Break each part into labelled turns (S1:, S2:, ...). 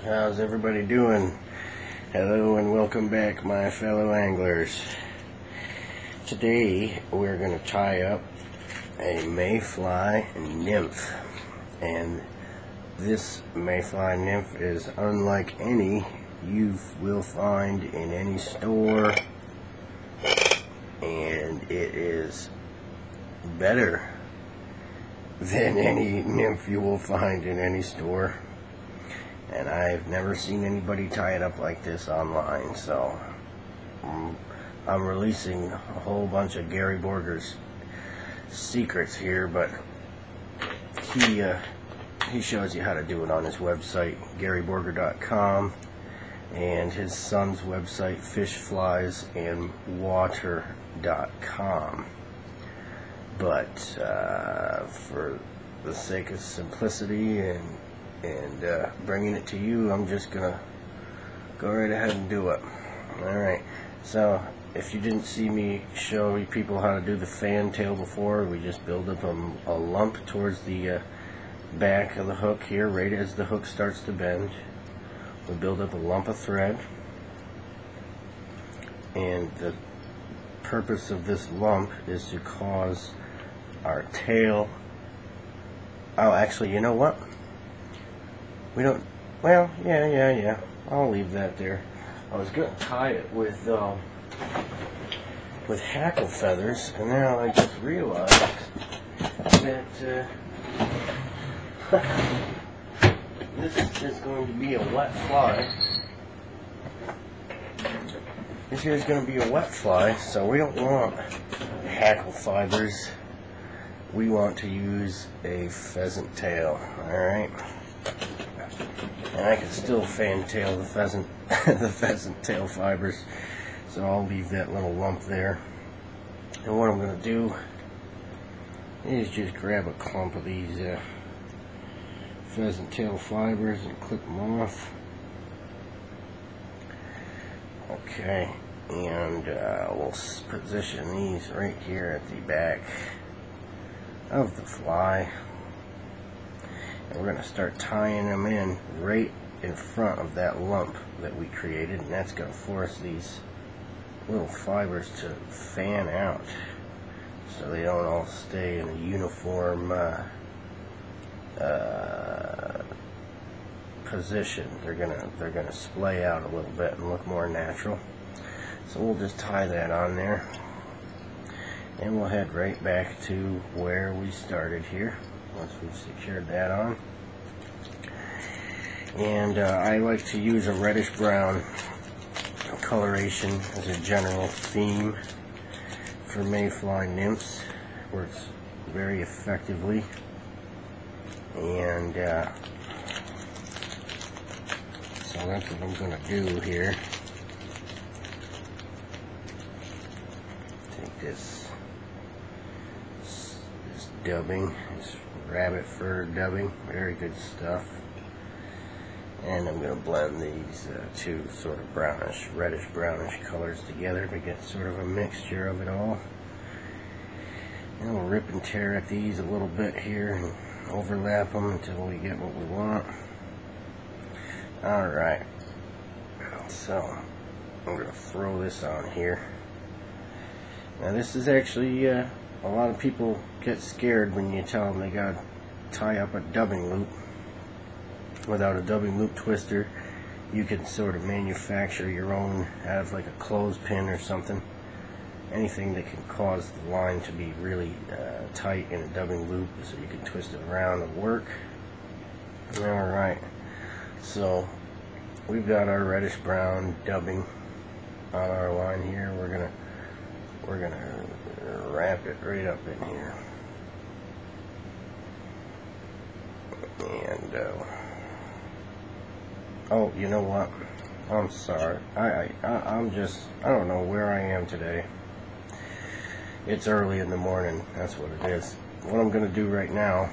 S1: How's everybody doing? Hello and welcome back, my fellow anglers. Today we're going to tie up a Mayfly Nymph, and this Mayfly Nymph is unlike any you will find in any store, and it is better than any nymph you will find in any store. And I've never seen anybody tie it up like this online, so I'm releasing a whole bunch of Gary Borger's secrets here, but he shows you how to do it on his website, GaryBorger.com, and his son's website, FishFliesAndWater.com. But for the sake of simplicity and bringing it to you, I'm just gonna go right ahead and do it. Alright, so if you didn't see me show people how to do the fantail before, we just build up a lump towards the back of the hook here, right as the hook starts to bend. We build up a lump of thread, and the purpose of this lump is to cause our tail. Oh, actually, you know what? We don't, well, yeah, I'll leave that there. I was going to tie it with hackle feathers, and now I just realized that this is going to be a wet fly. This here is going to be a wet fly, so we don't want hackle fibers. We want to use a pheasant tail, alright? And I can still fantail the pheasant tail fibers, so I'll leave that little lump there. And what I'm going to do is just grab a clump of these pheasant tail fibers and clip them off. Okay, and we'll position these right here at the back of the fly. And we're going to start tying them in right in front of that lump that we created, and that's going to force these little fibers to fan out so they don't all stay in a uniform position. They're gonna splay out a little bit and look more natural. So we'll just tie that on there, and we'll head right back to where we started here once we've secured that on. And I like to use a reddish brown coloration as a general theme for Mayfly nymphs. Works very effectively. And so that's what I'm going to do here. Take this dubbing, this rabbit fur dubbing, very good stuff. And I'm going to blend these two sort of brownish, reddish brownish colors together to get sort of a mixture of it all. And we'll rip and tear at these a little bit here and overlap them until we get what we want. Alright, so I'm going to throw this on here. Now this is actually, a lot of people get scared when you tell them they got to tie up a dubbing loop. Without a dubbing loop twister, you can sort of manufacture your own out of like a clothespin or something. Anything that can cause the line to be really tight in a dubbing loop so you can twist it around and work. Alright, so we've got our reddish brown dubbing on our line here. We're gonna wrap it right up in here. And oh, you know what? I'm sorry. I don't know where I am today. It's early in the morning. That's what it is. What I'm going to do right now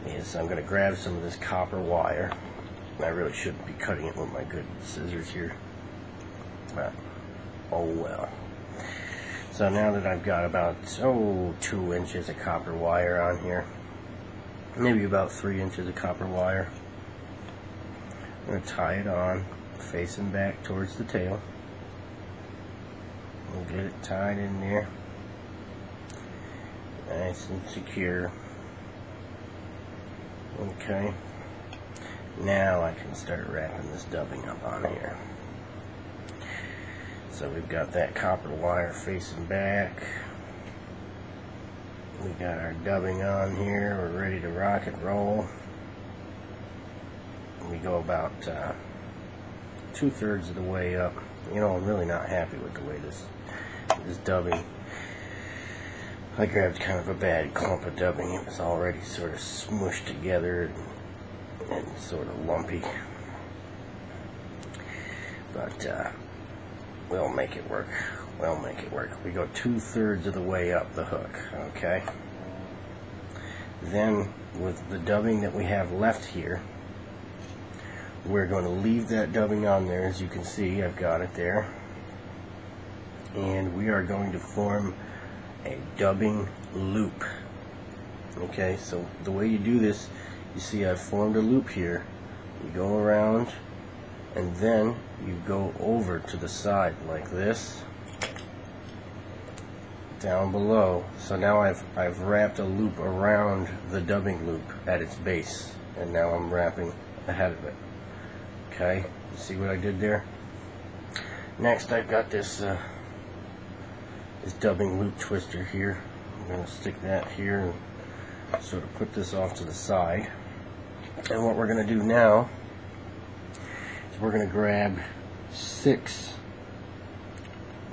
S1: is I'm going to grab some of this copper wire. I really shouldn't be cutting it with my good scissors here, but oh well. So now that I've got about 2 inches of copper wire on here, maybe about 3 inches of copper wire, I'm going to tie it on, facing back towards the tail. We'll get it tied in there, nice and secure. Okay, now I can start wrapping this dubbing up on here. So we've got that copper wire facing back. We got our dubbing on here. We're ready to rock and roll. We go about 2/3 of the way up. You know, I'm really not happy with the way this dubbing. I grabbed kind of a bad clump of dubbing. It was already sort of smushed together and sort of lumpy. But we'll make it work. We'll make it work. We go 2/3 of the way up the hook, okay? Then, with the dubbing that we have left here, we're going to leave that dubbing on there. As you can see, I've got it there. And we are going to form a dubbing loop. Okay, so the way you do this, you see I've formed a loop here. You go around, and then you go over to the side like this, down below. So now I've wrapped a loop around the dubbing loop at its base, and now I'm wrapping ahead of it. Okay, you see what I did there? Next, I've got this dubbing loop twister here. I'm going to stick that here and sort of put this off to the side. And what we're going to do now is we're going to grab six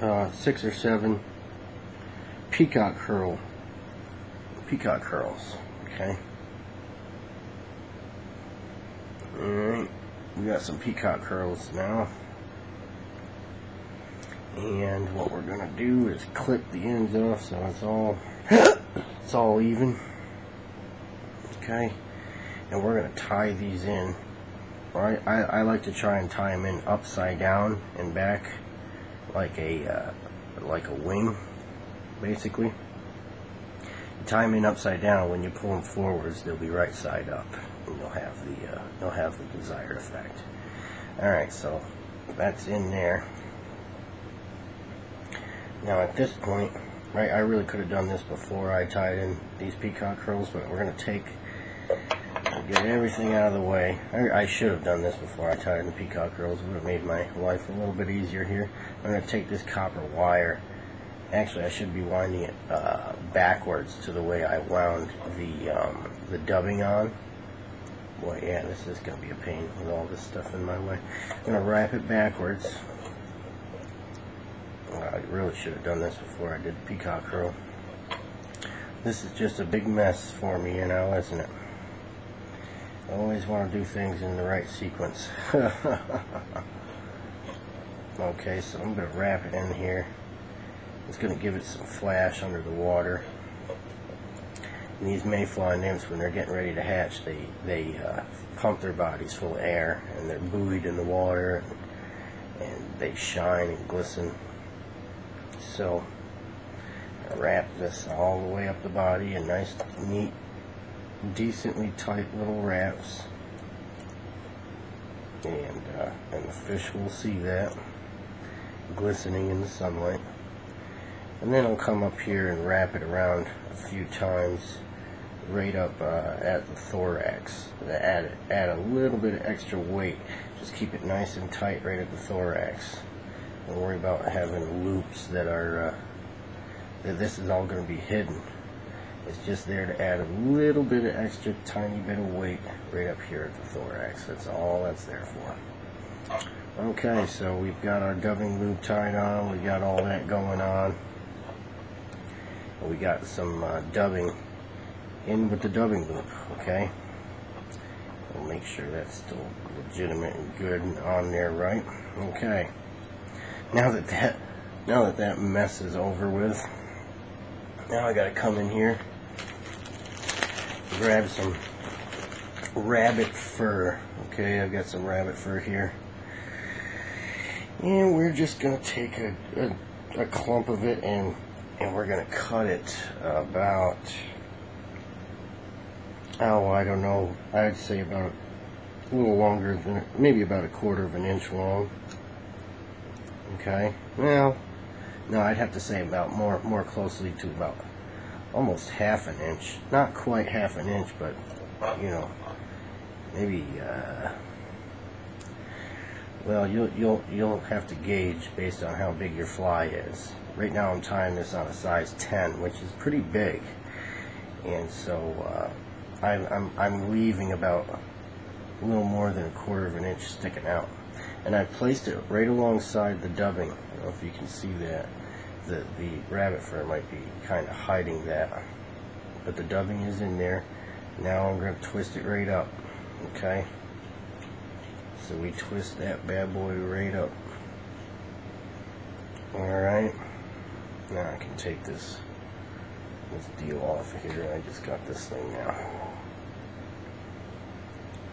S1: or seven peacock curls. Okay. Alright, we got some peacock curls now. And what we're gonna do is clip the ends off so it's all even. Okay. And we're gonna tie these in. Alright, I like to try and tie them in upside down and back like a wing, basically. You tie them in upside down, when you pull them forwards, they'll be right side up, and they'll have the desired effect. Alright, so that's in there. Now at this point, right, I really could have done this before I tied in these peacock curls, but we're going to get everything out of the way. I should have done this before I tied in the peacock curls. It would have made my life a little bit easier here. I'm going to take this copper wire. Actually, I should be winding it backwards to the way I wound the dubbing on. Boy, yeah, this is going to be a pain with all this stuff in my way. I'm going to wrap it backwards. I really should have done this before I did the peacock curl. This is just a big mess for me, you know, isn't it? I always want to do things in the right sequence. Okay, so I'm going to wrap it in here. It's going to give it some flash under the water. And these Mayfly nymphs, when they're getting ready to hatch, they pump their bodies full of air, and they're buoyed in the water, and they shine and glisten. So I wrap this all the way up the body in nice, neat, decently tight little wraps, and the fish will see that glistening in the sunlight. And then I'll come up here and wrap it around a few times, right up at the thorax. Add a little bit of extra weight. Just keep it nice and tight right at the thorax. Don't worry about having loops that are that this is all going to be hidden. It's just there to add a little bit of extra tiny bit of weight right up here at the thorax. That's all that's there for. Okay, so we've got our dubbing loop tied on. We got all that going on. We got some dubbing in with the dubbing loop. Okay, we'll make sure that's still legitimate and good and on there, right? Okay. Now that that mess is over with, now I gotta come in here, grab some rabbit fur. Okay, I've got some rabbit fur here, and we're just gonna take a clump of it and we're gonna cut it about, oh, I don't know, I'd say about a little longer than, maybe about 1/4 of an inch long. Okay, well, no, I'd have to say about more closely to about almost 1/2 an inch. Not quite 1/2 an inch, but you know, maybe. Well, you'll have to gauge based on how big your fly is. Right now, I'm tying this on a size 10, which is pretty big, and so I'm leaving about a little more than 1/4 of an inch sticking out. And I placed it right alongside the dubbing. I don't know if you can see that. The rabbit fur might be kind of hiding that. But the dubbing is in there. Now I'm going to twist it right up. Okay? So we twist that bad boy right up. Alright. Now I can take this deal off of here. I just got this thing now.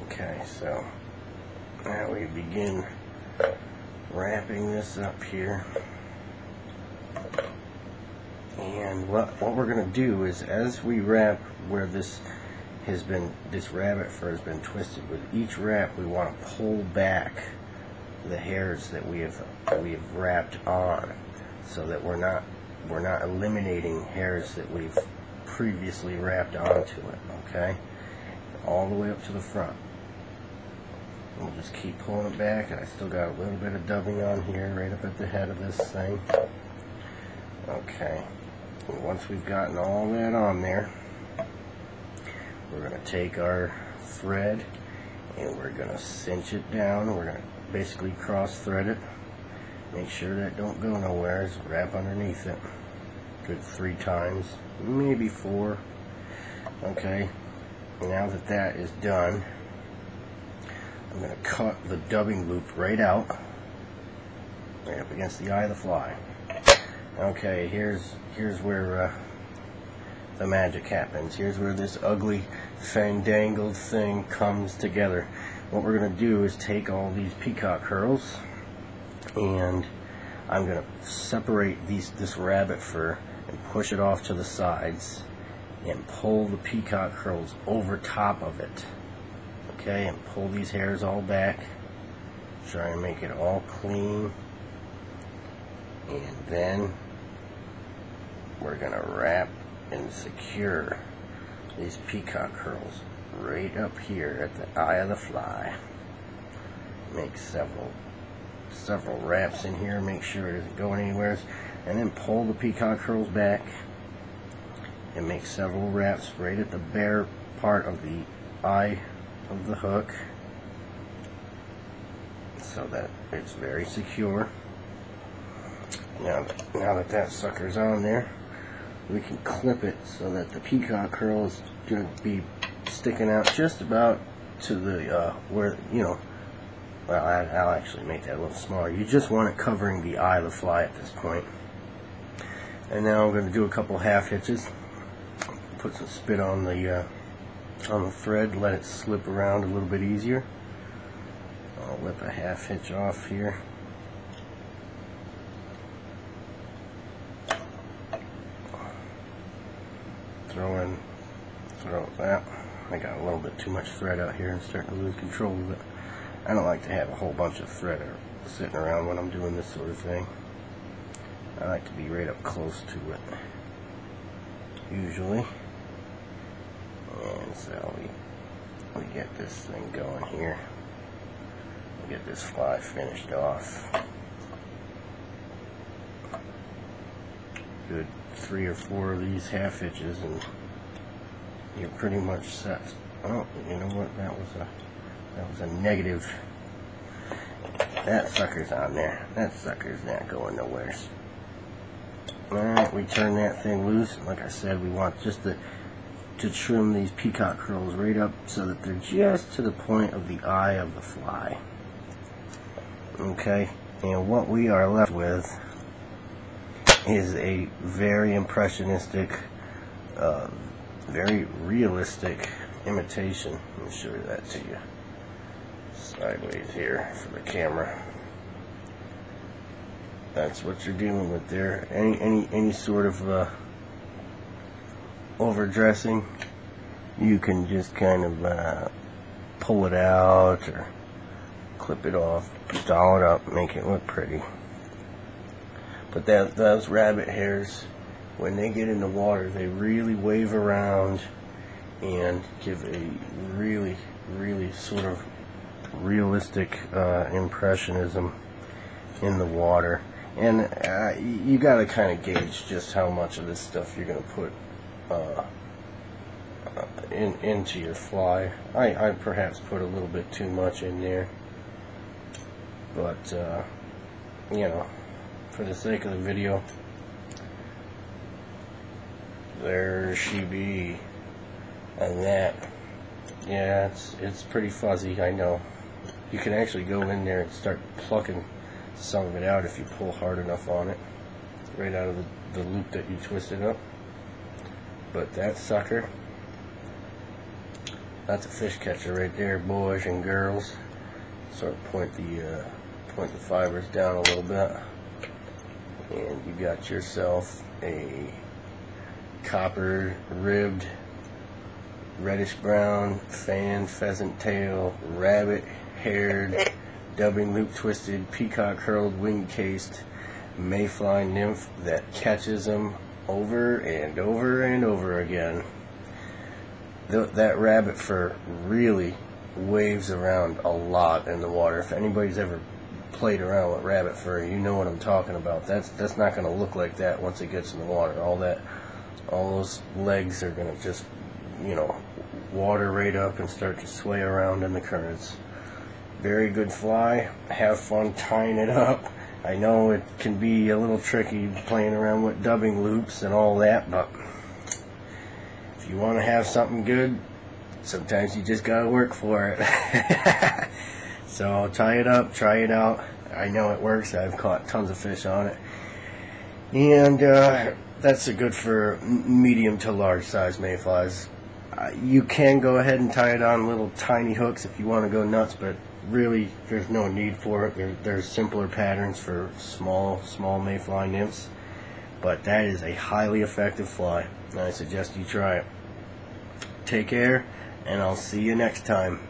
S1: Okay, so now we begin wrapping this up here, and what we're going to do is, as we wrap where this rabbit fur has been twisted, with each wrap we want to pull back the hairs that we have wrapped on, so that we're not eliminating hairs that we've previously wrapped onto it. Okay, all the way up to the front. We'll just keep pulling it back, and I still got a little bit of dubbing on here right up at the head of this thing. Okay, and once we've gotten all that on there, we're going to take our thread and we're going to cinch it down. We're going to basically cross thread it. Make sure that don't go nowhere. Just wrap underneath it. Good 3 times, maybe 4. Okay, now that that is done, I'm going to cut the dubbing loop right out, right up against the eye of the fly. Okay, here's where the magic happens. Here's where this ugly, fandangled thing comes together. What we're going to do is take all these peacock curls, and I'm going to separate this rabbit fur and push it off to the sides, and pull the peacock curls over top of it. Okay, and pull these hairs all back. Try and make it all clean. And then we're going to wrap and secure these peacock curls right up here at the eye of the fly. Make several wraps in here, make sure it isn't going anywhere, and then pull the peacock curls back and make several wraps right at the bare part of the eye of the hook, so that it's very secure. Now that sucker's on there, we can clip it so that the peacock curl is going to be sticking out just about to the where, you know, well, I'll actually make that a little smaller. You just want it covering the eye of the fly at this point. And now I'm going to do a couple half hitches. Put some spit on the thread, let it slip around a little bit easier. I'll whip a half hitch off here. Throw that. I got a little bit too much thread out here and starting to lose control of it. I don't like to have a whole bunch of thread sitting around when I'm doing this sort of thing. I like to be right up close to it, usually. And so we get this thing going here. We get this fly finished off. Good 3 or 4 of these half hitches and you're pretty much set. Oh, you know what? That was a negative. That sucker's on there. That sucker's not going nowhere. Alright, we turn that thing loose. Like I said, we want just to trim these peacock curls right up so that they're just to the point of the eye of the fly. Okay, and what we are left with is a very impressionistic, very realistic imitation. Let me show you that to you sideways here for the camera. That's what you're dealing with there. Any sort of overdressing, you can just kind of pull it out or clip it off, doll it up, make it look pretty. But those rabbit hairs, when they get in the water, they really wave around and give a really, really sort of realistic impressionism in the water. And you got to kind of gauge just how much of this stuff you're going to put into your fly. I perhaps put a little bit too much in there, but you know, for the sake of the video, there she be. And that, yeah, it's pretty fuzzy, I know. You can actually go in there and start plucking some of it out if you pull hard enough on it, right out of the loop that you twisted up. But that sucker, that's a fish catcher right there, boys and girls. Sort of point the fibers down a little bit, and you got yourself a copper ribbed, reddish brown, fan, pheasant tail, rabbit haired, dubbing loop twisted, peacock curled, wing cased Mayfly nymph that catches them over and over and over again. That rabbit fur really waves around a lot in the water. If anybody's ever played around with rabbit fur, you know what I'm talking about. That's not going to look like that once it gets in the water. All those legs are going to just, you know, water right up and start to sway around in the currents. Very good fly. Have fun tying it up. I know it can be a little tricky playing around with dubbing loops and all that, but if you want to have something good, sometimes you just gotta work for it. So tie it up, try it out. I know it works. I've caught tons of fish on it, and that's good for medium to large size mayflies. You can go ahead and tie it on little tiny hooks if you want to go nuts, but really there's no need for it. There's simpler patterns for small mayfly nymphs, but that is a highly effective fly, and I suggest you try it. Take care, and I'll see you next time.